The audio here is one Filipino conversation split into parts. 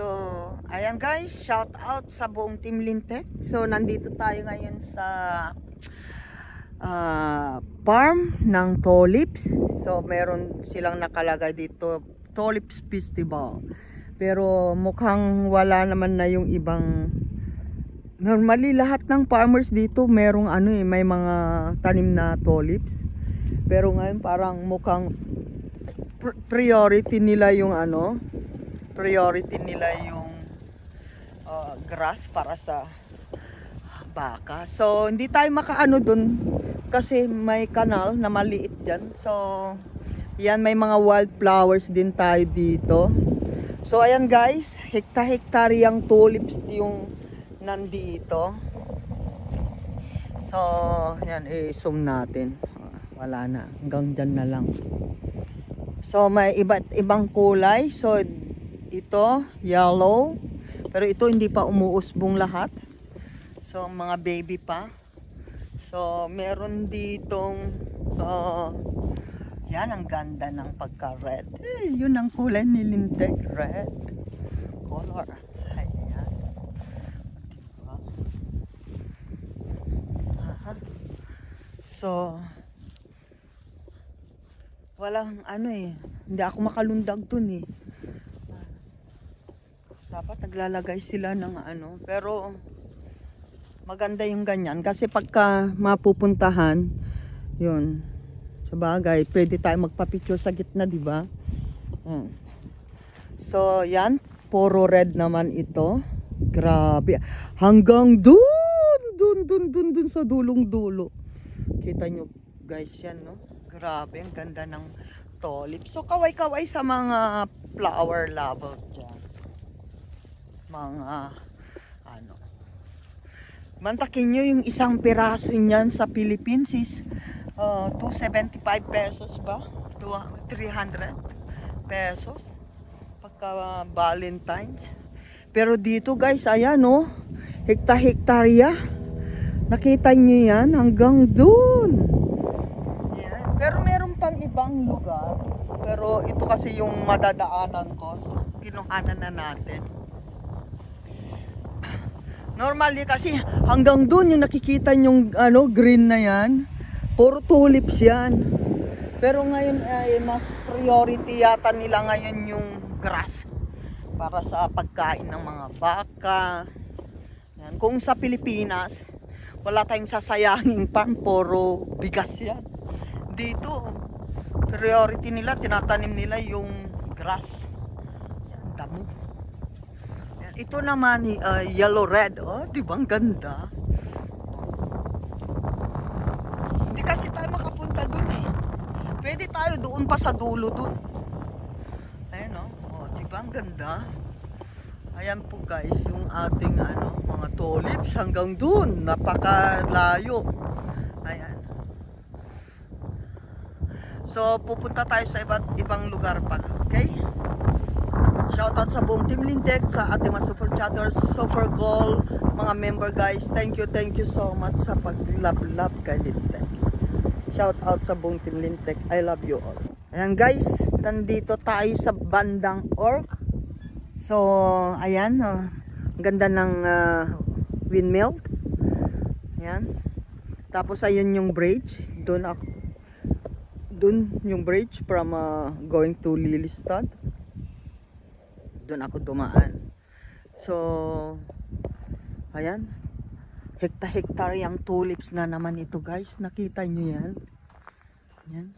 So, ayan guys, shout out sa buong Team Lintek. So, nandito tayo ngayon sa farm ng tulips. So, meron silang nakalagay dito, Tulips Festival. Pero mukhang wala naman na yung ibang. Normally, lahat ng farmers dito merong may mga tanim na tulips. Pero ngayon parang mukhang priority nila yung grass para sa baka. So hindi tayo makaano dun kasi may kanal na maliit dyan. So yan, may mga wildflowers din tayo dito. So ayan guys, hekta-hektaryang tulips yung nandito. So yan, i-zoom natin. Wala na, hanggang dyan na lang. So may iba't ibang kulay. So ito yellow, pero ito hindi pa umuusbong lahat. So mga baby pa. So meron ditong yan, ang ganda ng pagka red. Yun ang kulay ni Lintek, red color. Ayan. Diba? So walang hindi ako makalundag dun Dapat naglalagay sila ng pero maganda yung ganyan kasi pagka mapupuntahan yun, sa bagay pwede tayo magpa-picture sa gitna, di ba? So yan, puro red naman ito. Grabe, hanggang dun sa dulong dulo. Kita nyo guys yan, no? Grabe, ang ganda ng tulips. So, kaway-kaway sa mga flower lover dyan. Mga, mantakin nyo yung isang piraso niyan sa Philippines is 275 pesos ba? 300 pesos. Pagka Valentine's. Pero dito guys, ayan hekta-hektarya. Nakita nyo yan hanggang dun. Pero meron pang ibang lugar. Pero ito kasi yung madadaanan ko. So, kinuhanan na natin. Normally kasi hanggang dun yung nakikita yung green na yan. Puro tulips yan. Pero ngayon ay mas priority yata nila ngayon yung grass. Para sa pagkain ng mga baka. Yan. Kung sa Pilipinas, wala tayong sasayanging farm. Puro bigas yan. Dito, priority nila, tinatanim nila yung grass. Yan, damo. Yan, ito naman, yellow-red. Oh, di ba ang ganda? Hindi kasi tayo makapunta dun Pwede tayo doon pa sa dulo dun. Ayan oh, di ba ang ganda? Ayan po guys, yung ating mga tulips hanggang dun. Napakalayo. Ayan. So, pupunta tayo sa iba't ibang lugar pa. Okay? Shoutout sa buong Team Lintek, sa ating mga super chatters, super goal, mga member guys. Thank you so much sa pag-love kay Lintek. Shoutout sa buong Team Lintek. I love you all. Ayan guys, nandito tayo sa bandang Orc. So, ayan. Ang ganda ng windmill. Ayan. Tapos, ayun yung bridge. Doon yung bridge from going to Lilystad. Doon ako dumaan. So, ayan. Hekta-hektar yung tulips na naman ito guys. Nakita nyo yan. Yan.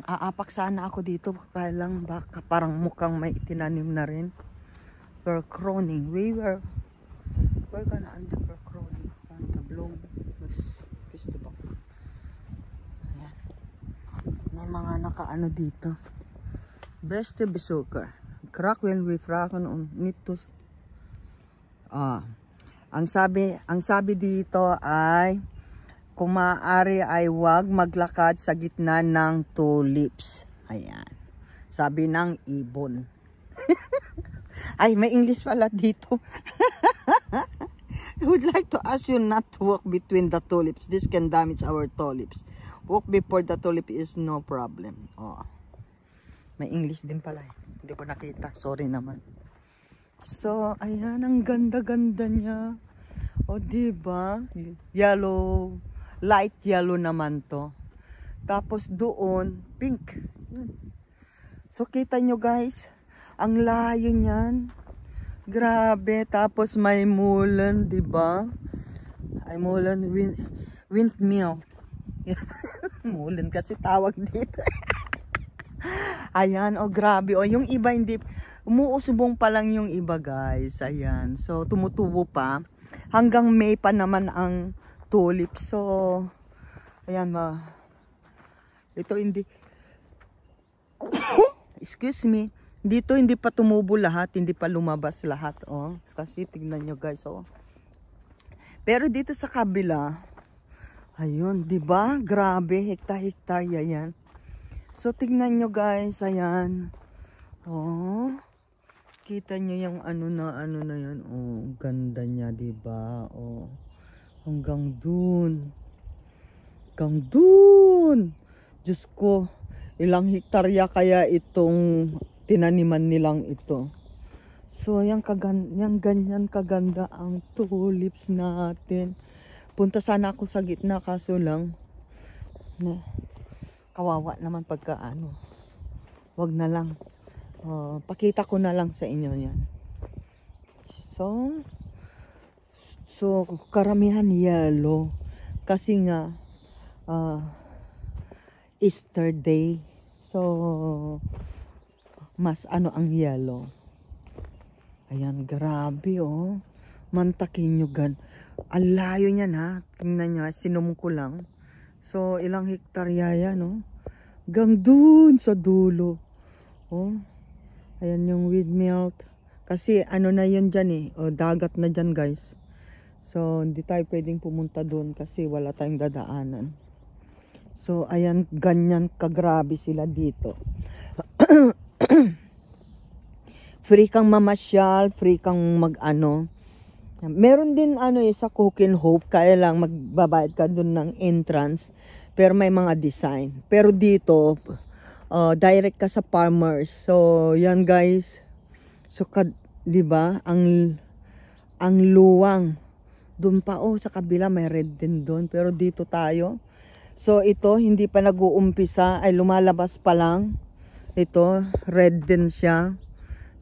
Aapak sana ako dito. Kaya lang baka parang mukhang may tinanim na rin. We're croning. We're gonna under croning on the bloom festival. Ayan. May mga nakaano dito. Beste besuker. Crack when we fraken on nito. Ang sabi dito ay kung maaari ay wag maglakad sa gitna ng tulips. Ayan. Sabi ng ibon. Ay, may English pala dito. I would like to ask you not to walk between the tulips. This can damage our tulips. Walk before the tulip is no problem. Oh. May English din pala. Hindi ko nakita. Sorry naman. So, ayan, ang ganda-ganda niya. O, diba? Yellow, light yellow naman to. Tapos doon, pink. So, kita nyo guys, ang layo niyan. Grabe. Tapos may mulan, diba? Ay, mulan, windmill. Mulan kasi tawag dito. Ayan, oh grabe. O, yung iba hindi, umuusubong pa lang yung iba guys. Ayan, so tumutubo pa. Hanggang May pa naman ang tulip. So, ayan ito hindi, excuse me, dito hindi pa tumubo lahat, hindi pa lumabas lahat. Oh, kasi tignan nyo guys, oh. Pero dito sa kabila, ayun, di ba? Grabe, hektar-hektarya yan. So, tignan nyo guys, ayan. Oh, kita nyo yung ano na yan. Oh, ganda niya, di ba? Oh, hanggang dun. Hanggang dun. Diyos ko, ilang hektarya kaya itong tinaniman nilang ito. So, yung ganyan kaganda ang tulips natin. Punta sana ako sa gitna kaso lang kawawa naman pagka ano. Wag na lang. Pakita ko na lang sa inyo yan. So karamihan yellow. Kasi nga Easter day. So mas ano ang yellow. Ayan, grabe oh. Mantakin nyo gan. Ang layo niyan ha. Tingnan nyo, sinum ko lang. So, ilang hektarya yan, no? Hanggang dun sa dulo. Oh, ayan yung windmill. Kasi ano na yun dyan eh. O, dagat na dyan guys. So, hindi tayo pwedeng pumunta dun kasi wala tayong dadaanan. So, ayan, ganyan kagrabe sila dito. Free kang mamasyal, free kang mag-ano. Meron din ano sa Cook and Hope, kaya lang magbabayad ka dun ng entrance. Pero may mga design. Pero dito, direct ka sa farmers. So, yan guys. So, di ba? Ang luwang. Doon pa, sa kabila may red din doon. Pero dito tayo. So, ito, hindi pa nag-uumpisa. Ay, lumalabas pa lang. Ito, red din siya.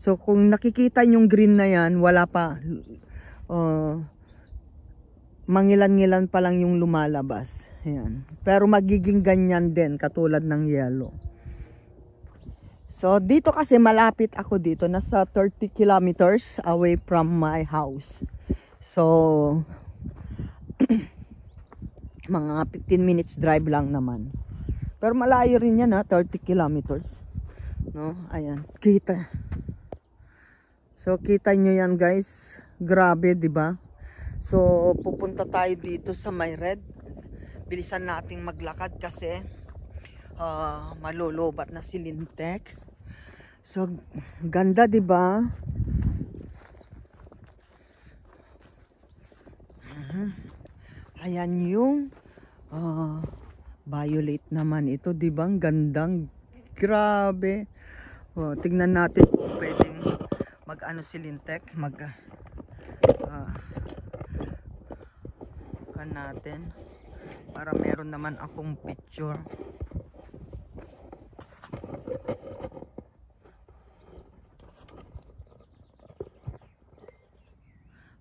So, kung nakikita yung green na yan, wala pa. Mangilan-ngilan pa lang yung lumalabas. Ayan. Pero magiging ganyan din, katulad ng yellow. So, dito kasi malapit ako dito. Nasa 30 kilometers away from my house. So, mga 15 minutes drive lang naman. Pero malayo rin yan 30 kilometers. No? Ayan. Kita. So, kita nyo yan guys. Grabe, di ba? So, pupunta tayo dito sa may red. Bilisan nating maglakad kasi malulubat na si Lintek. So, ganda, di ba? Ayan yung violet naman ito, di ba? Gandang, grabe. Tignan natin kung pwedeng mag-ano si Lintek, natin para meron naman akong picture.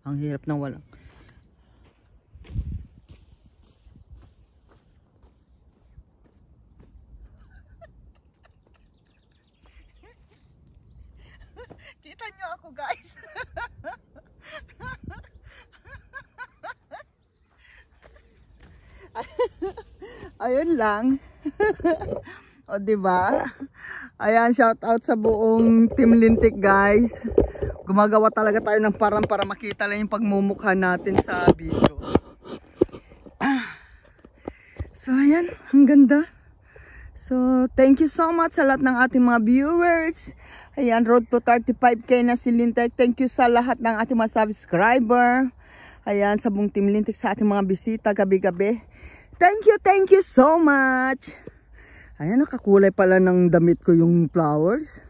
Ang hirap na walang kita nyo ako guys. Ayun lang. O diba? Ayan, shout out sa buong Team Lintik guys. Gumagawa talaga tayo ng parang para makita lang yung pagmumukha natin sa video. So ayan, ang ganda. So thank you so much sa lahat ng ating mga viewers. Ayan, road to 35k na si Lintik. Thank you sa lahat ng ating mga subscriber. Ayan, sa buong Team Lintik, sa ating mga bisita gabi-gabi. Thank you so much. Ayan, nakakulay pala ng damit ko yung flowers.